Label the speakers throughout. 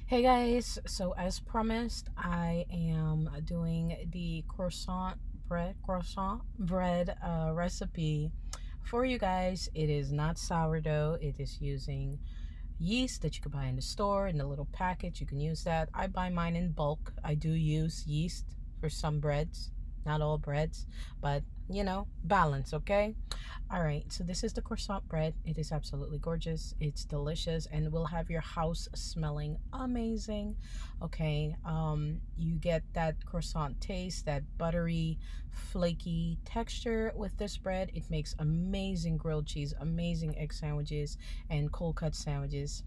Speaker 1: Hey guys, so as promised, I am doing the croissant bread recipe for you guys. It is not sourdough. It is using yeast that you can buy in the store in a little package. You can use that. I buy mine in bulk. I do use yeast for some breads, not all breads, but balance, okay? All right, so this is the croissant bread. It is absolutely gorgeous. It's delicious and will have your house smelling amazing. Okay, you get that croissant taste, that buttery, flaky texture with this bread. It makes amazing grilled cheese, amazing egg sandwiches, and cold cut sandwiches.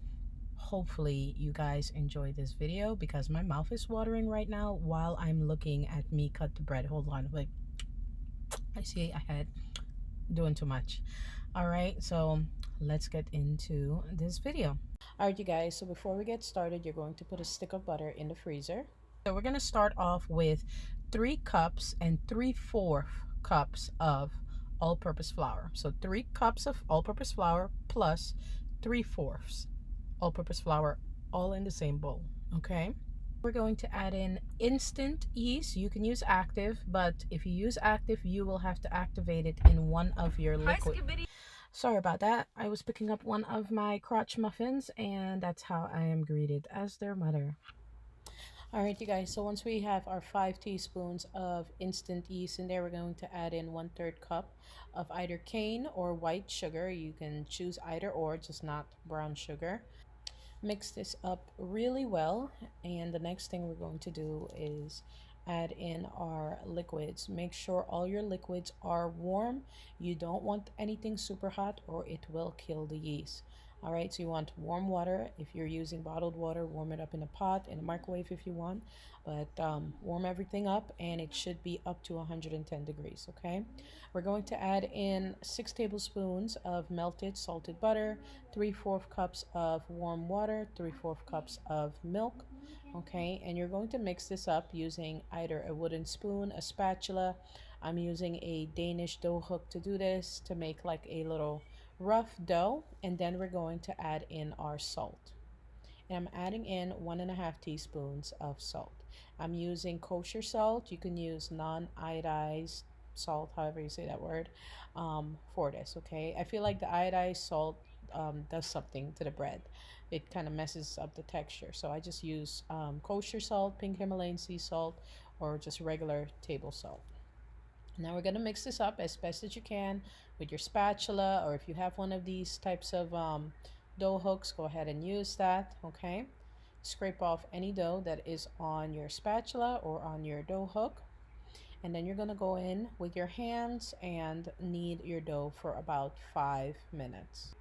Speaker 1: Hopefully you guys enjoy this video because my mouth is watering right now while I'm looking at me cut the bread. Hold on, like I see I had doing too much. All right, so let's get into this video. All right, you guys, so before we get started, you're going to put a stick of butter in the freezer. So we're going to start off with 3 cups and 3/4 cups of all-purpose flour. So 3 cups of all-purpose flour plus 3/4 all-purpose flour, all in the same bowl. Okay, we're going to add in instant yeast. You can use active, but if you use active, you will have to activate it in one of your liquid. Sorry about that. I was picking up one of my crotch muffins, and that's how I am greeted as their mother. All right, you guys, so once we have our 5 teaspoons of instant yeast in there, we're going to add in 1/3 cup of either cane or white sugar. You can choose either or, just not brown sugar. Mix this up really well, and the next thing we're going to do is add in our liquids. Make sure all your liquids are warm. You don't want anything super hot or it will kill the yeast. All right, so you want warm water. If you're using bottled water, warm it up in a pot, in a microwave if you want, but warm everything up, and it should be up to 110 degrees. Okay, we're going to add in 6 tablespoons of melted salted butter, 3/4 cups of warm water, 3/4 cups of milk. Okay, and you're going to mix this up using either a wooden spoon, a spatula. I'm using a Danish dough hook to do this, to make like a little rough dough. And then we're going to add in our salt, and I'm adding in 1.5 teaspoons of salt. I'm using kosher salt. You can use non-iodized salt, however you say that word, for this. Okay, I feel like the iodized salt does something to the bread. It kind of messes up the texture, so I just use kosher salt, pink Himalayan sea salt, or just regular table salt. Now we're going to mix this up as best as you can with your spatula, or if you have one of these types of dough hooks, go ahead and use that. Okay, scrape off any dough that is on your spatula or on your dough hook, and then you're going to go in with your hands and knead your dough for about 5 minutes.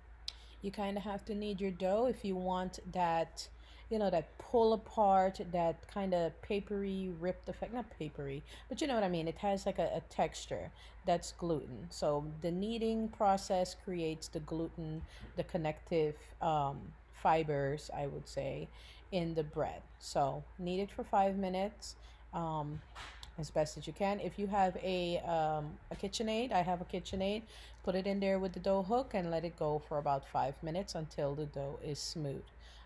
Speaker 1: You kind of have to knead your dough if you want that, that pull apart, that kind of papery ripped effect. Not papery, but you know what I mean. It has like a texture that's gluten. So the kneading process creates the gluten, the connective fibers, I would say, in the bread. So knead it for 5 minutes. As best as you can. If you have a KitchenAid, I have a KitchenAid, put it in there with the dough hook and let it go for about 5 minutes until the dough is smooth.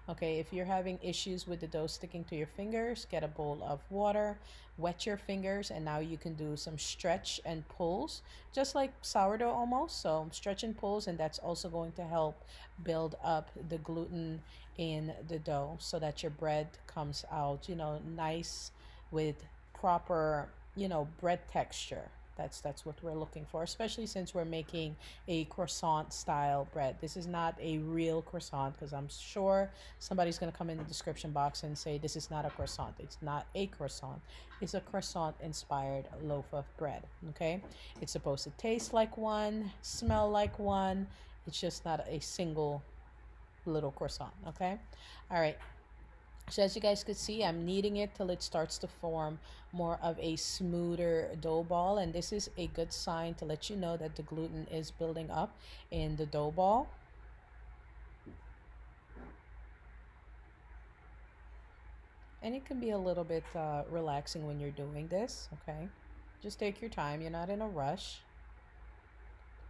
Speaker 1: Okay, if you're having issues with the dough sticking to your fingers, get a bowl of water, wet your fingers, and now you can do some stretch and pulls, just like sourdough almost. So stretch and pulls, and that's also going to help build up the gluten in the dough so that your bread comes out, nice with proper, bread texture. That's what we're looking for, especially since we're making a croissant style bread. This is not a real croissant, because I'm sure somebody's going to come in the description box and say this is not a croissant. It's not a croissant. It's a croissant inspired loaf of bread. Okay, it's supposed to taste like one, smell like one. It's just not a single little croissant. Okay, all right, so as you guys could see, I'm kneading it till it starts to form more of a smoother dough ball. And this is a good sign to let you know that the gluten is building up in the dough ball. And it can be a little bit relaxing when you're doing this, okay? Just take your time. You're not in a rush.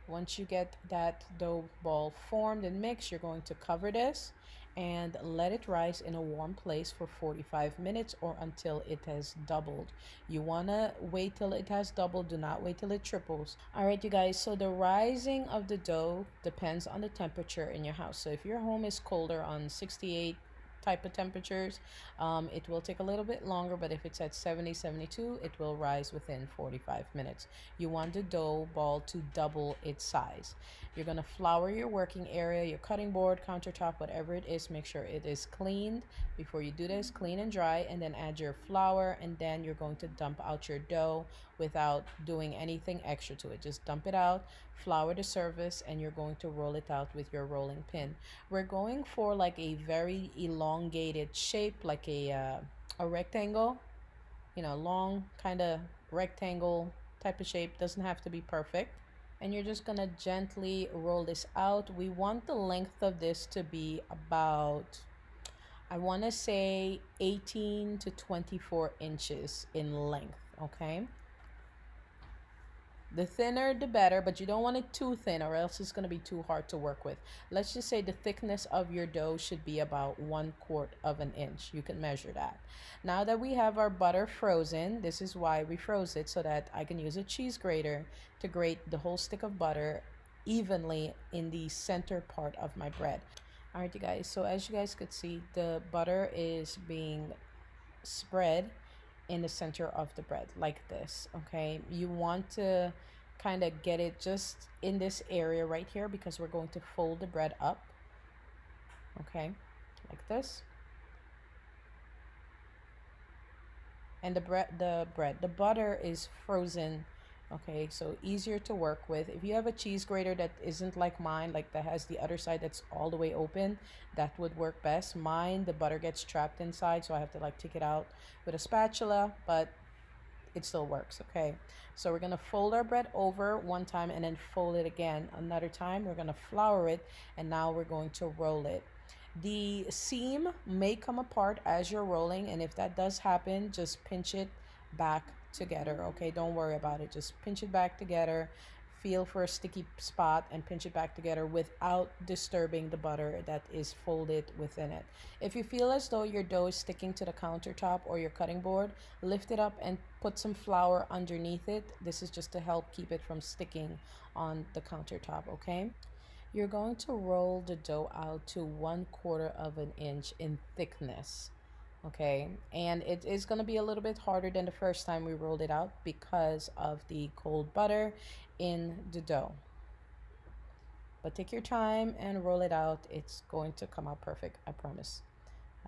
Speaker 1: Once you get that dough ball formed and mixed, you're going to cover this and let it rise in a warm place for 45 minutes or until it has doubled. You want to wait till it has doubled, do not wait till it triples. All right, you guys, so the rising of the dough depends on the temperature in your house. So if your home is colder, on 68 type of temperatures, it will take a little bit longer, but if it's at 70, 72, it will rise within 45 minutes. You want the dough ball to double its size. You're going to flour your working area, your cutting board, countertop, whatever it is. Make sure it is cleaned before you do this, clean and dry, and then add your flour, and then you're going to dump out your dough without doing anything extra to it. Just dump it out, flour the surface, and you're going to roll it out with your rolling pin. We're going for like a very elongated shape, like a rectangle, you know, long kind of rectangle type of shape. Doesn't have to be perfect. And you're just gonna gently roll this out. We want the length of this to be about, I want to say 18 to 24 inches in length, okay? The thinner the better, but you don't want it too thin or else it's going to be too hard to work with. Let's just say the thickness of your dough should be about 1/4 of an inch. You can measure that. Now that we have our butter frozen, this is why we froze it, so that I can use a cheese grater to grate the whole stick of butter evenly in the center part of my bread. All right, you guys, so as you guys could see, the butter is being spread in the center of the bread like this. Okay, you want to kind of get it just in this area right here, because we're going to fold the bread up, okay, like this. And the butter is frozen, okay, so easier to work with. If you have a cheese grater that isn't like mine, like that has the other side that's all the way open, that would work best. Mine, the butter gets trapped inside, so I have to like take it out with a spatula, but it still works. Okay, so we're gonna fold our bread over one time and then fold it again another time. We're gonna flour it, and now we're going to roll it. The seam may come apart as you're rolling, and if that does happen, just pinch it back together. Okay, don't worry about it, just pinch it back together, feel for a sticky spot and pinch it back together without disturbing the butter that is folded within it. If you feel as though your dough is sticking to the countertop or your cutting board, lift it up and put some flour underneath it. This is just to help keep it from sticking on the countertop. Okay, you're going to roll the dough out to 1/4 of an inch in thickness. Okay, and it is going to be a little bit harder than the first time we rolled it out because of the cold butter in the dough. But take your time and roll it out. It's going to come out perfect, I promise.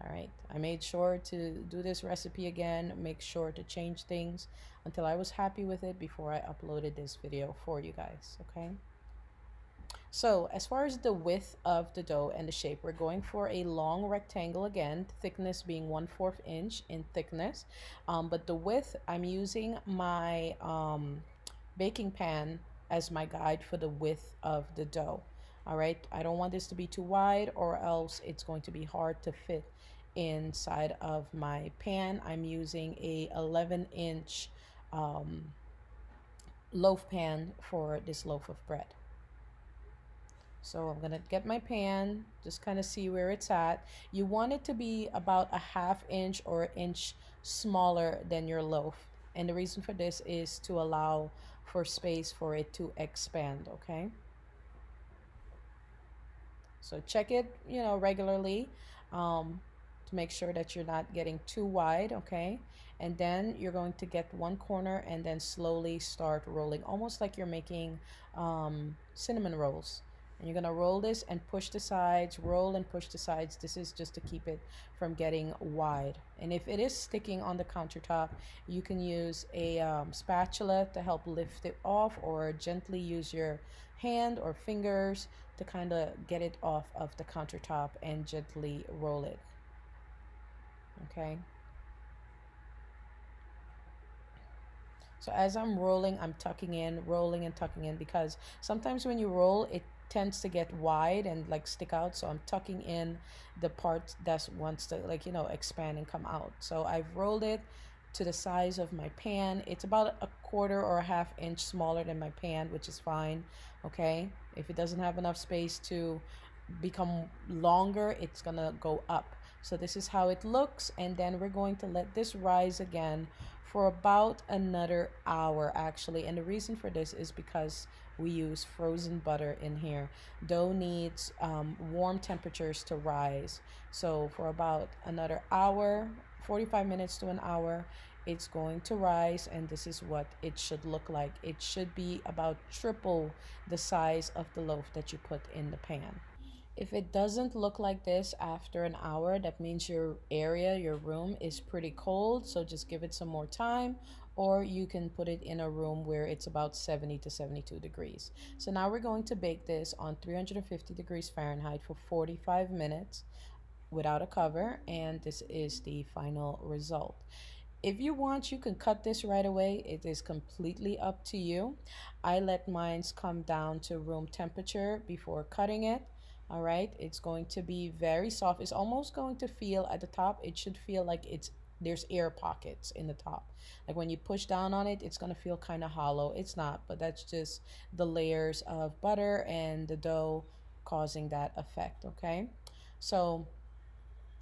Speaker 1: All right, I made sure to do this recipe again, make sure to change things until I was happy with it before I uploaded this video for you guys. Okay, so as far as the width of the dough and the shape, we're going for a long rectangle again, thickness being 1/4 inch in thickness. But the width, I'm using my baking pan as my guide for the width of the dough. All right, I don't want this to be too wide or else it's going to be hard to fit inside of my pan. I'm using a 11-inch loaf pan for this loaf of bread. So I'm gonna get my pan, just kind of see where it's at. You want it to be about a 1/2 inch or an inch smaller than your loaf. And the reason for this is to allow for space for it to expand, okay? So check it, you know, regularly to make sure that you're not getting too wide, okay? And then you're going to get one corner and then slowly start rolling, almost like you're making cinnamon rolls. And you're gonna roll this and push the sides, roll and push the sides. This is just to keep it from getting wide. And if it is sticking on the countertop, you can use a spatula to help lift it off, or gently use your hand or fingers to kind of get it off of the countertop and gently roll it. Okay. So as I'm rolling, I'm tucking in, rolling and tucking in, because sometimes when you roll, it tends to get wide and like stick out. So I'm tucking in the part that wants to, like, you know, expand and come out. So I've rolled it to the size of my pan. It's about a 1/4 or a 1/2 inch smaller than my pan, which is fine. Okay, if it doesn't have enough space to become longer, it's gonna go up. So this is how it looks, and then we're going to let this rise again for about another hour actually. And the reason for this is because we use frozen butter in here. Dough needs warm temperatures to rise. So for about another hour, 45 minutes to an hour, it's going to rise, and this is what it should look like. It should be about triple the size of the loaf that you put in the pan. If it doesn't look like this after an hour, that means your area, your room is pretty cold. So just give it some more time, or you can put it in a room where it's about 70 to 72 degrees. So now we're going to bake this on 350 degrees Fahrenheit for 45 minutes without a cover, and this is the final result. If you want, you can cut this right away. It is completely up to you. I let mine come down to room temperature before cutting it. All right, it's going to be very soft. It's almost going to feel at the top, it should feel like there's air pockets in the top. Like when you push down on it, it's going to feel kind of hollow. It's not, but that's just the layers of butter and the dough causing that effect, okay? So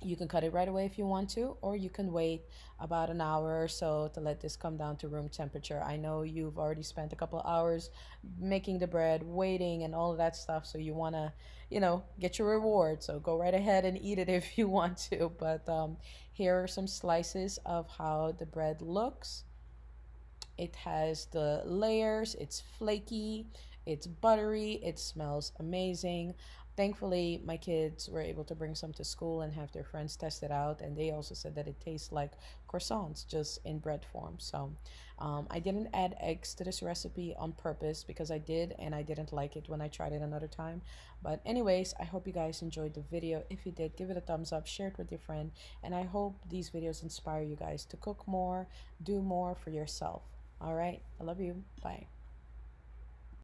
Speaker 1: you can cut it right away if you want to, or you can wait about an hour or so to let this come down to room temperature. I know you've already spent a couple of hours making the bread, waiting, and all of that stuff, so you want to, get your reward. So go right ahead and eat it if you want to. But here are some slices of how the bread looks. It has the layers, it's flaky, it's buttery, it smells amazing. Thankfully, my kids were able to bring some to school and have their friends test it out, and they also said that it tastes like croissants just in bread form. So I didn't add eggs to this recipe on purpose because I did, and I didn't like it when I tried it another time. But anyways, I hope you guys enjoyed the video. If you did, give it a thumbs up, share it with your friend, and I hope these videos inspire you guys to cook more, do more for yourself. All right. I love you. Bye.